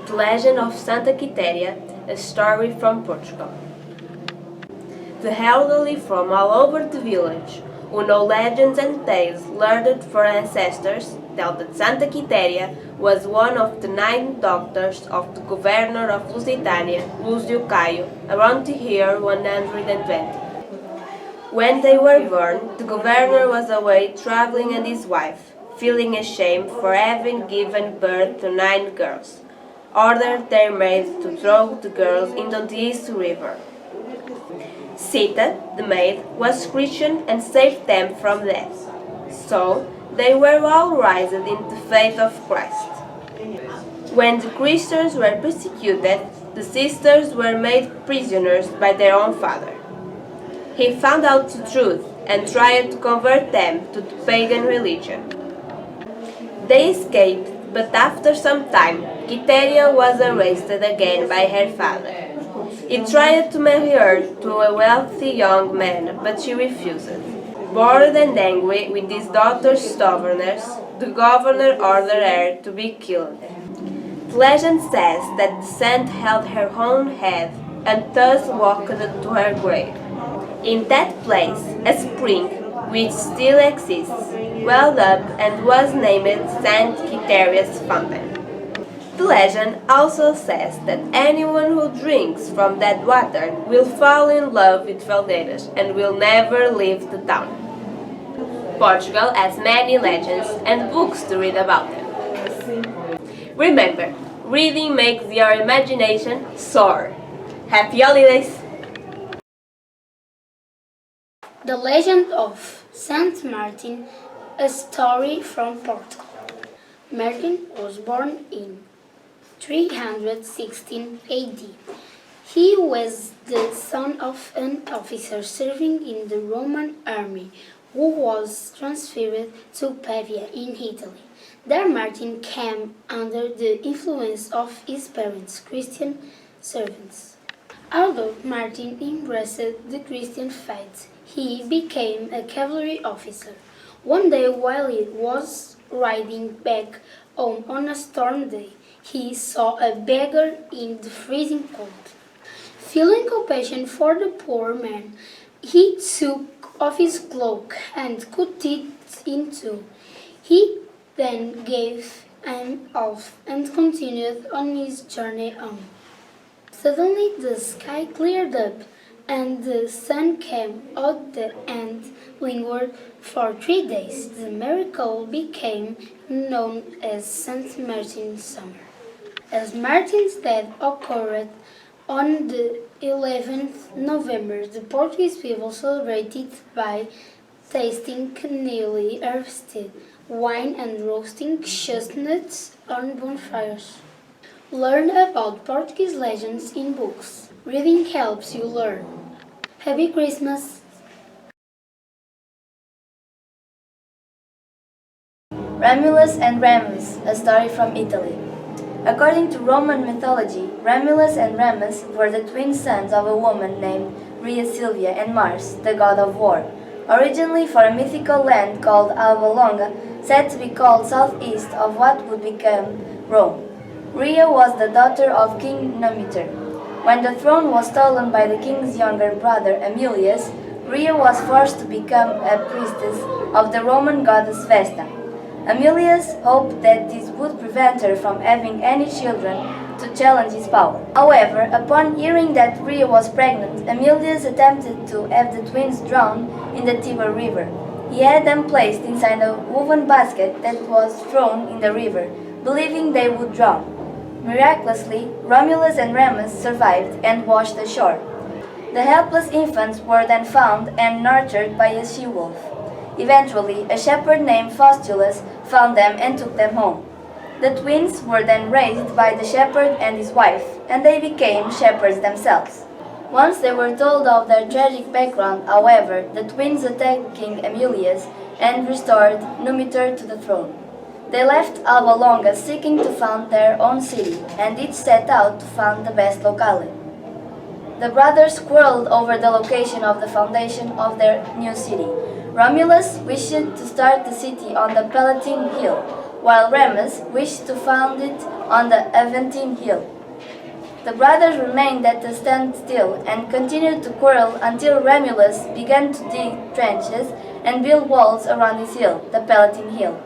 The Legend of Santa Quitéria, a story from Portugal. The elderly from all over the village, who know legends and tales learned from ancestors, tell that Santa Quitéria was one of the 9 daughters of the governor of Lusitania, Lúcio Caio, around the year 120. When they were born, the governor was away traveling and his wife, feeling ashamed for having given birth to 9 girls, ordered their maids to throw the girls into the East River. Sita, the maid, was Christian and saved them from death. So, they were all raised in the faith of Christ. When the Christians were persecuted, the sisters were made prisoners by their own father. He found out the truth and tried to convert them to the pagan religion. They escaped, but after some time, Quitéria was arrested again by her father. He tried to marry her to a wealthy young man, but she refused. Bored and angry with his daughter's stubbornness, the governor ordered her to be killed. The legend says that the saint held her own head and thus walked to her grave. In that place, a spring, which still exists, welled up and was named Saint Quiteria's Fountain. The legend also says that anyone who drinks from that water will fall in love with Valdeiras and will never leave the town. Portugal has many legends and books to read about them. Remember, reading makes your imagination soar. Happy holidays! The Legend of Saint Martin, a story from Portugal. Martin was born in 316 AD. He was the son of an officer serving in the Roman army who was transferred to Pavia in Italy. There Martin came under the influence of his parents' Christian servants. Although Martin embraced the Christian faith, he became a cavalry officer. One day while he was riding back home on a stormy day, he saw a beggar in the freezing cold. Feeling compassion for the poor man, he took off his cloak and cut it in two. He then gave him half and continued on his journey home. Suddenly the sky cleared up and the sun came out and lingered for 3 days. The miracle became known as Saint Martin's Summer. As Martin's death occurred on the 11th November, the Portuguese people celebrated by tasting newly harvested wine and roasting chestnuts on bonfires. Learn about Portuguese legends in books. Reading helps you learn. Happy Christmas! Romulus and Remus, a story from Italy. According to Roman mythology, Romulus and Remus were the twin sons of a woman named Rhea Silvia and Mars, the god of war, originally for a mythical land called Alba Longa, said to be called southeast of what would become Rome. Rhea was the daughter of King Numitor. When the throne was stolen by the king's younger brother Aemilius, Rhea was forced to become a priestess of the Roman goddess Vesta. Aemilius hoped that this would prevent her from having any children to challenge his power. However, upon hearing that Rhea was pregnant, Aemilius attempted to have the twins drowned in the Tiber River. He had them placed inside a woven basket that was thrown in the river, believing they would drown. Miraculously, Romulus and Remus survived and washed ashore. The helpless infants were then found and nurtured by a she-wolf. Eventually, a shepherd named Faustulus found them and took them home. The twins were then raised by the shepherd and his wife, and they became shepherds themselves. Once they were told of their tragic background, however, the twins attacked King Aemilius and restored Numitor to the throne. They left Alba Longa seeking to found their own city, and each set out to found the best locality. The brothers quarreled over the location of the foundation of their new city. Romulus wished to start the city on the Palatine Hill, while Remus wished to found it on the Aventine hill. The brothers remained at a standstill and continued to quarrel until Romulus began to dig trenches and build walls around his hill, the Palatine Hill.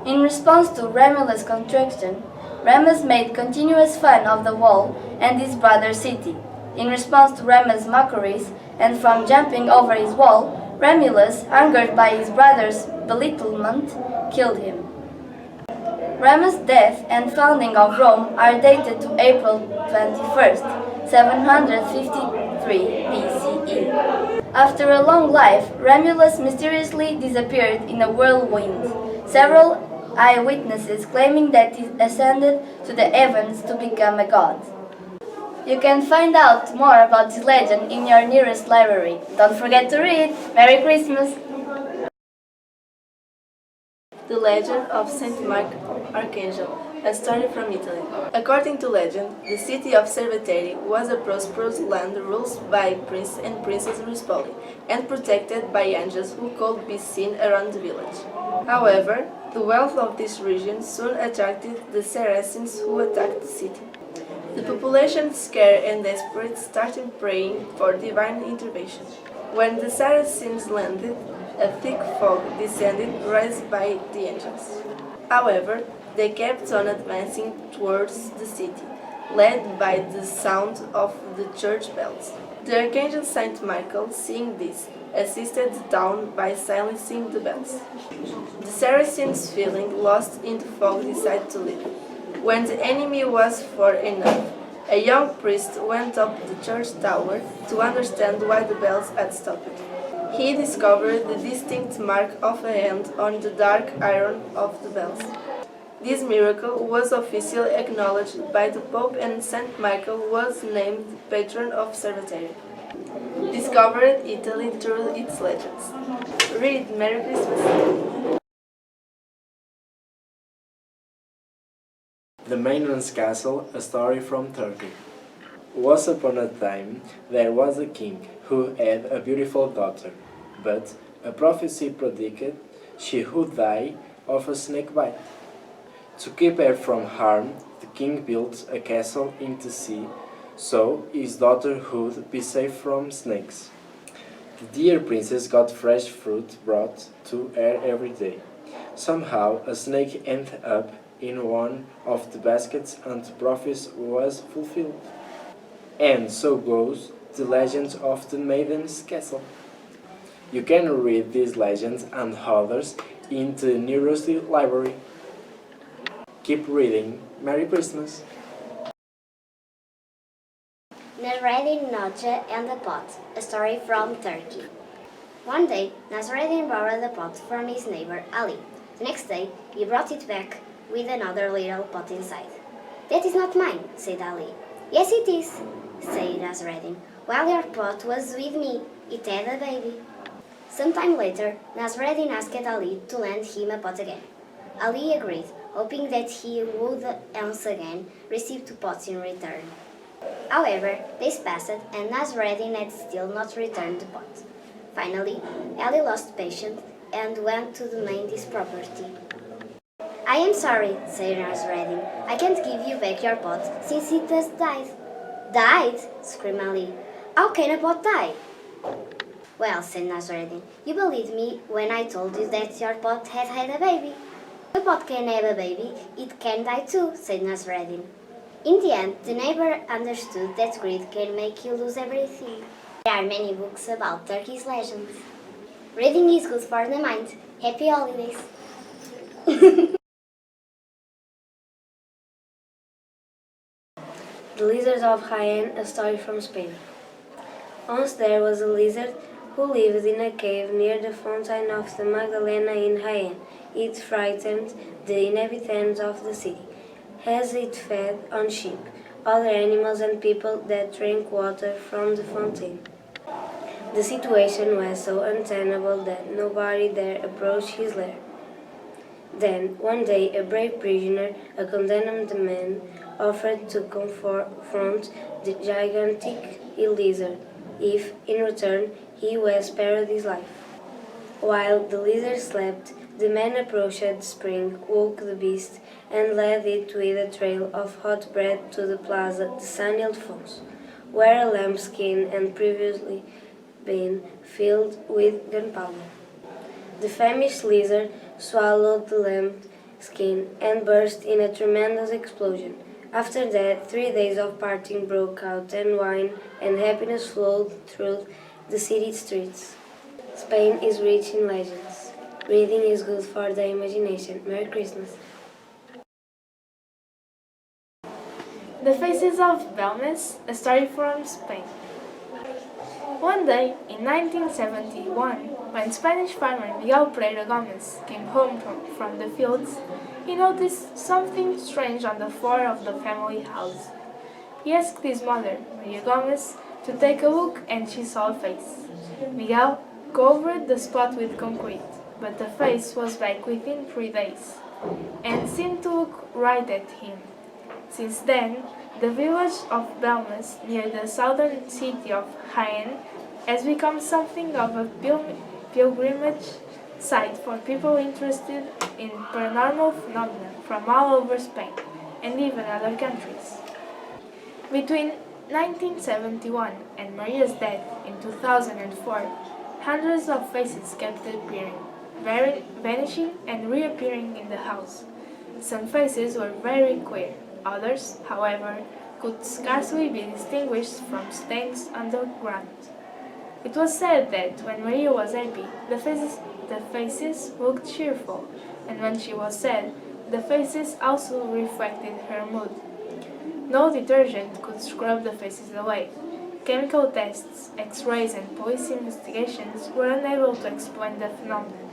In response to Romulus' contraction, Remus made continuous fun of the wall and his brother's city. In response to Remus' mockeries and from jumping over his wall, Romulus, angered by his brother's belittlement, killed him. Remus' death and founding of Rome are dated to April 21st, 753 BCE. After a long life, Romulus mysteriously disappeared in a whirlwind. Several eyewitnesses claiming that he ascended to the heavens to become a god. You can find out more about this legend in your nearest library. Don't forget to read! Merry Christmas! The Legend of Saint Mark Archangel, a story from Italy. According to legend, the city of Cerveteri was a prosperous land ruled by Prince and Princess Ruspoli and protected by angels who could be seen around the village. However, the wealth of this region soon attracted the Saracens who attacked the city. The population, scared and desperate, started praying for divine intervention. When the Saracens landed, a thick fog descended, raised by the angels. However, they kept on advancing towards the city, led by the sound of the church bells. The Archangel Saint Michael, seeing this, assisted the town by silencing the bells. The Saracens, feeling lost in the fog, decided to leave. When the enemy was far enough, a young priest went up the church tower to understand why the bells had stopped. He discovered the distinct mark of a hand on the dark iron of the bells. This miracle was officially acknowledged by the Pope, and Saint Michael was named patron of Cerveteri. Discovered Italy through its legends. Read Merry Christmas! The Maintenance Castle, a story from Turkey. Once upon a time, there was a king who had a beautiful daughter, but a prophecy predicted she would die of a snake bite. To keep her from harm, the king built a castle in the sea, so his daughter would be safe from snakes. The dear princess got fresh fruit brought to her every day. Somehow, a snake ended up in one of the baskets and the prophecy was fulfilled. And so goes the legend of the Maiden's Castle. You can read these legends and others in the nearest library. Keep reading. Merry Christmas! Nasreddin Noche and the Pot, a story from Turkey. One day, Nasreddin borrowed the pot from his neighbor Ali. The next day, he brought it back with another little pot inside. "That is not mine," said Ali. "Yes, it is," said Nasreddin. "While your pot was with me, it had a baby." Some time later, Nasreddin asked Ali to lend him a pot again. Ali agreed, hoping that he would once again receive 2 pots in return. However, days passed and Nasreddin had still not returned the pot. Finally, Ali lost patience and went to demand his property. "I am sorry," said Nasreddin. "I can't give you back your pot since it has died." "Died?" screamed Ali. "How can a pot die?" "Well," said Nasreddin, "you believed me when I told you that your pot had had a baby." "The pot can have a baby, it can die too," said Nasreddin. In the end, the neighbor understood that greed can make you lose everything. There are many books about Turkey's legends. Reading is good for the mind. Happy holidays! The Lizard of Jaén, a story from Spain. Once there was a lizard who lived in a cave near the fountain of the Magdalena in Jaén. It frightened the inhabitants of the city, as it fed on sheep, other animals and people that drank water from the fountain. The situation was so untenable that nobody dare approach his lair. Then, one day, a brave prisoner, a condemned man, offered to confront the gigantic lizard if, in return, he was spared his life. While the lizard slept, The man approached the spring, woke the beast, and led it with a trail of hot bread to the plaza de San Ildefonso, where a lamb skin had previously been filled with gunpowder. The famished lizard swallowed the lamb skin and burst in a tremendous explosion. After that, 3 days of partying broke out, and wine and happiness flowed through the city streets. Spain is rich in legends. Reading is good for the imagination. Merry Christmas. The Faces of Belmes, a story from Spain. One day, in 1971, when Spanish farmer Miguel Pereira Gomez came home from the fields, he noticed something strange on the floor of the family house. He asked his mother, Maria Gomez, to take a look, and she saw a face. Miguel covered the spot with concrete, but the face was back within 3 days, and seemed to look right at him. Since then, the village of Belmes, near the southern city of Jaén, has become something of a pilgrimage site for people interested in paranormal phenomena from all over Spain and even other countries. Between 1971 and Maria's death in 2004, hundreds of faces kept appearing, vanishing and reappearing in the house. Some faces were very clear. Others, however, could scarcely be distinguished from stains on the ground. It was said that when Maria was happy, the faces looked cheerful, and when she was sad, the faces also reflected her mood. No detergent could scrub the faces away. Chemical tests, X-rays, and police investigations were unable to explain the phenomenon.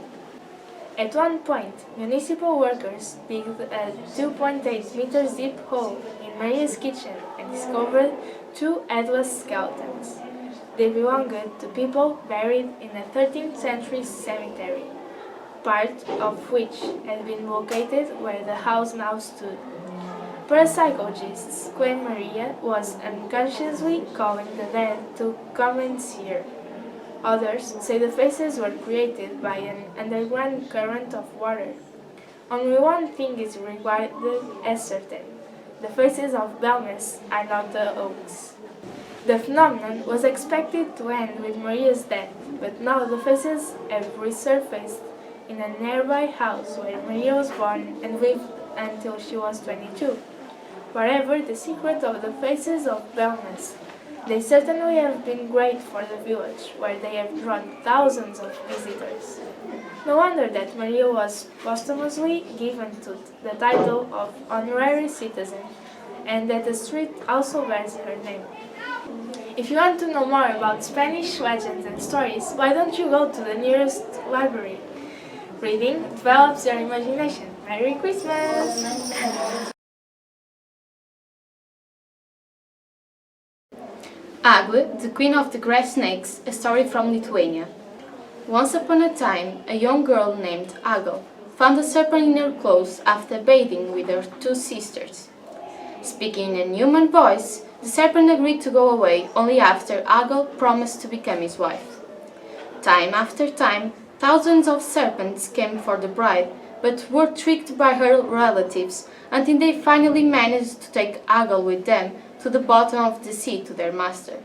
At one point, municipal workers digged a 2.8 meters deep hole in Maria's kitchen and discovered 2 headless skeletons. They belonged to people buried in a 13th century cemetery, part of which had been located where the house now stood. Parapsychologists claim Maria was unconsciously calling the dead to come and see her. Others say the faces were created by an underground current of water. Only one thing is regarded as certain: the faces of Belmes are not the hoax. The phenomenon was expected to end with Maria's death, but now the faces have resurfaced in a nearby house where Maria was born and lived until she was 22. Whatever the secret of the faces of Belmes, they certainly have been great for the village, where they have drawn thousands of visitors. No wonder that Maria was posthumously given to the title of honorary citizen, and that the street also bears her name. If you want to know more about Spanish legends and stories, why don't you go to the nearest library? Reading develops your imagination. Merry Christmas! Agle, the queen of the grass snakes, a story from Lithuania. Once upon a time, a young girl named Agle found a serpent in her clothes after bathing with her 2 sisters. Speaking in a human voice, the serpent agreed to go away only after Agle promised to become his wife. Time after time, thousands of serpents came for the bride, but were tricked by her relatives until they finally managed to take Agle with them to the bottom of the sea to their master.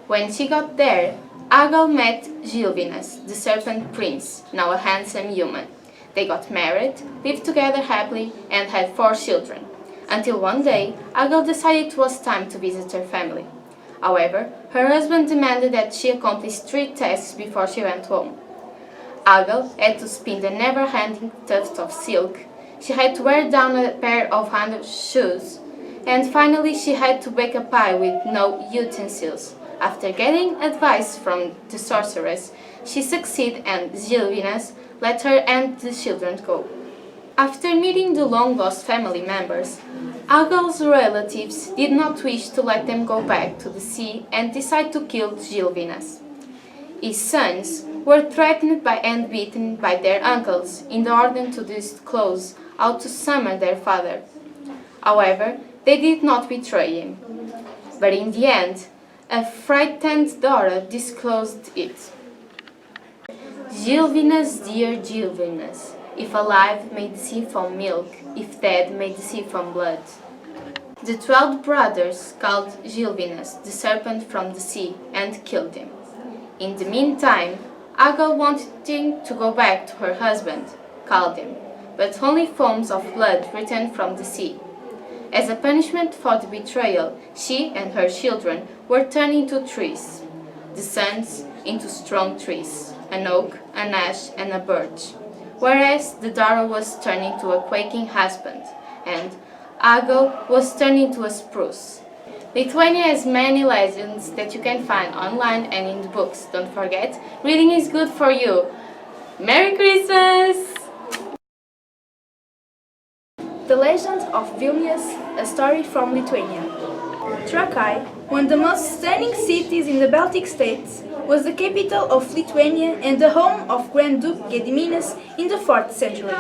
When she got there, Agle met Gilvinus, the serpent prince, now a handsome human. They got married, lived together happily, and had 4 children, until one day Agle decided it was time to visit her family. However, her husband demanded that she accomplish 3 tasks before she went home. Agle had to spin a never-ending tuft of silk, she had to wear down a pair of shoes, and finally she had to bake a pie with no utensils. After getting advice from the sorceress, she succeeded, and Gilvinus let her and the children go. After meeting the long-lost family members, Agle's relatives did not wish to let them go back to the sea and decided to kill Gilvinus. His sons were threatened by and beaten by their uncles in order to disclose how to summon their father. However, they did not betray him. But in the end, a frightened daughter disclosed it. Gilvinus, dear Gilvinus, if alive may deceive from milk, if dead may deceive from blood. The 12 brothers called Gilvinus the serpent from the sea and killed him. In the meantime, Agal, wanting to go back to her husband, called him, but only foams of blood returned from the sea. As a punishment for the betrayal, she and her children were turned into trees, the sons into strong trees, an oak, an ash, and a birch, whereas the daughter was turned into a quaking husband, and Agal was turned into a spruce. Lithuania has many legends that you can find online and in the books. Don't forget, reading is good for you. Merry Christmas! The Legend of Vilnius, a story from Lithuania. Trakai, one of the most stunning cities in the Baltic states, was the capital of Lithuania and the home of Grand Duke Gediminas in the 4th century.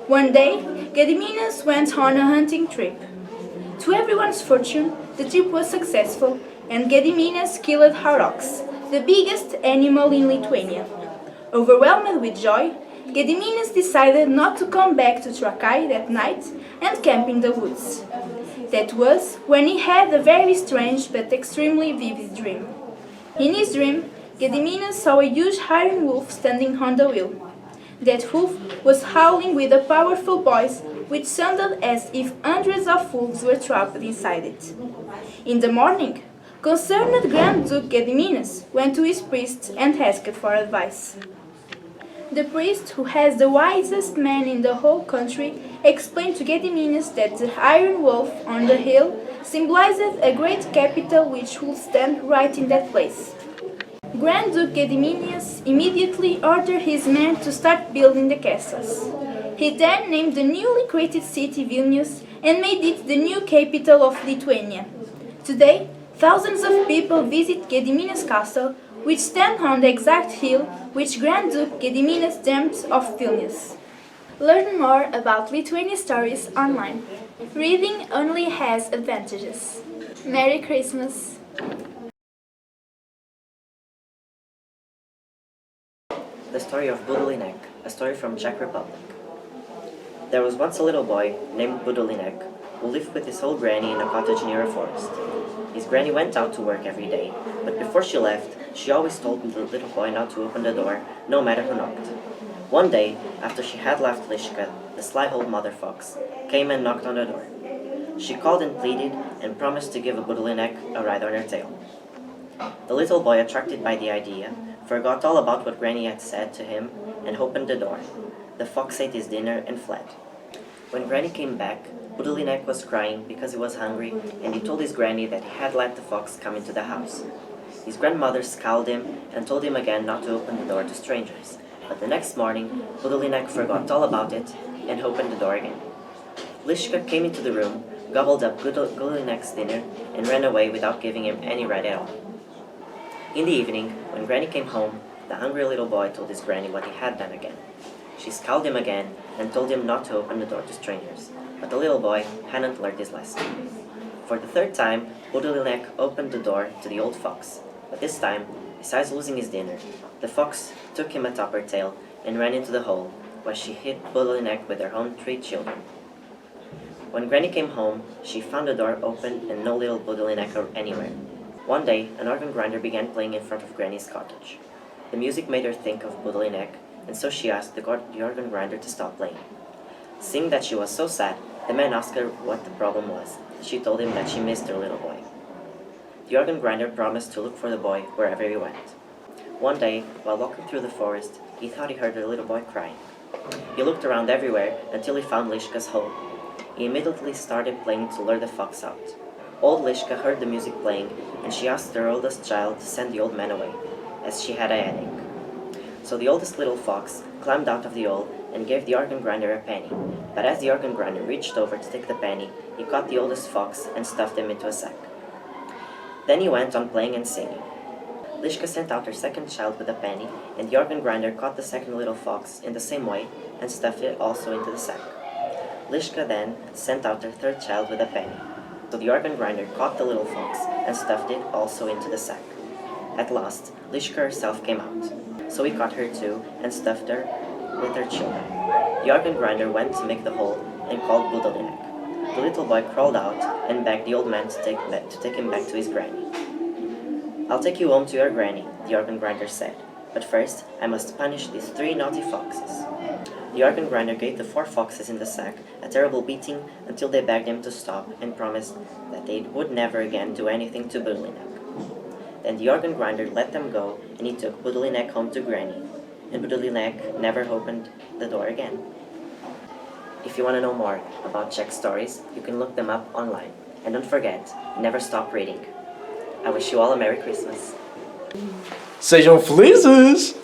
One day, Gediminas went on a hunting trip. To everyone's fortune, the trip was successful, and Gediminas killed aurochs, the biggest animal in Lithuania. Overwhelmed with joy, Gediminas decided not to come back to Trakai that night and camp in the woods. That was when he had a very strange but extremely vivid dream. In his dream, Gediminas saw a huge iron wolf standing on the wheel. That wolf was howling with a powerful voice which sounded as if hundreds of wolves were trapped inside it. In the morning, concerned Grand Duke Gediminas went to his priest and asked for advice. The priest, who was the wisest man in the whole country, explained to Gediminas that the iron wolf on the hill symbolized a great capital which would stand right in that place. Grand Duke Gediminas immediately ordered his men to start building the castles. He then named the newly created city Vilnius and made it the new capital of Lithuania. Today, thousands of people visit Gediminas castle, which stands on the exact hill which Grand Duke Gediminas dreamt of Vilnius. Learn more about Lithuanian stories online. Reading only has advantages. Merry Christmas! The story of Budulinek, a story from Czech Republic. There was once a little boy named Budulinek who lived with his old granny in a cottage near a forest. His granny went out to work every day, but before she left, she always told the little boy not to open the door, no matter who knocked. One day, after she had left Lishka, the sly old mother fox came and knocked on the door. She called and pleaded and promised to give Budulinek a ride on her tail. The little boy, attracted by the idea, forgot all about what Granny had said to him and opened the door. The fox ate his dinner and fled. When Granny came back, Budulinek was crying because he was hungry, and he told his granny that he had let the fox come into the house. His grandmother scolded him and told him again not to open the door to strangers. But the next morning, Budulinek forgot all about it and opened the door again. Lishka came into the room, gobbled up Budulynek's dinner, and ran away without giving him any ride at all. In the evening, when Granny came home, the hungry little boy told his granny what he had done again. She scolded him again and told him not to open the door to strangers, but the little boy hadn't learned his lesson. For the third time, Budulinek opened the door to the old fox, but this time, besides losing his dinner, the fox took him atop her tail and ran into the hole, where she hid Budulinek with her own 3 children. When Granny came home, she found the door open and no little Budulinek anywhere. One day, an organ grinder began playing in front of Granny's cottage. The music made her think of Budulinek, and so she asked the organ grinder to stop playing. Seeing that she was so sad, the man asked her what the problem was. She told him that she missed her little boy. The organ grinder promised to look for the boy wherever he went. One day, while walking through the forest, he thought he heard the little boy crying. He looked around everywhere until he found Lishka's hole. He immediately started playing to lure the fox out. Old Lishka heard the music playing, and she asked her oldest child to send the old man away, as she had a headache. So the oldest little fox climbed out of the hole and gave the organ grinder a penny. But as the organ grinder reached over to take the penny, he caught the oldest fox and stuffed him into a sack. Then he went on playing and singing. Lishka sent out her second child with a penny, and the organ grinder caught the second little fox in the same way and stuffed it also into the sack. Lishka then sent out her third child with a penny. So the organ grinder caught the little fox and stuffed it also into the sack. At last, Lishka herself came out. so he caught her too and stuffed her with her children. The organ grinder went to make the hole and called Budalinek. The little boy crawled out and begged the old man to take him back to his granny. "I'll take you home to your granny," the organ grinder said, "but first I must punish these 3 naughty foxes." The organ grinder gave the 4 foxes in the sack a terrible beating until they begged him to stop and promised that they would never again do anything to Budalinek. Then the organ grinder let them go and he took Budalinek home to Granny, and Budalinek never opened the door again. If you want to know more about Czech stories, you can look them up online. And don't forget, never stop reading. I wish you all a Merry Christmas. Sejam felizes!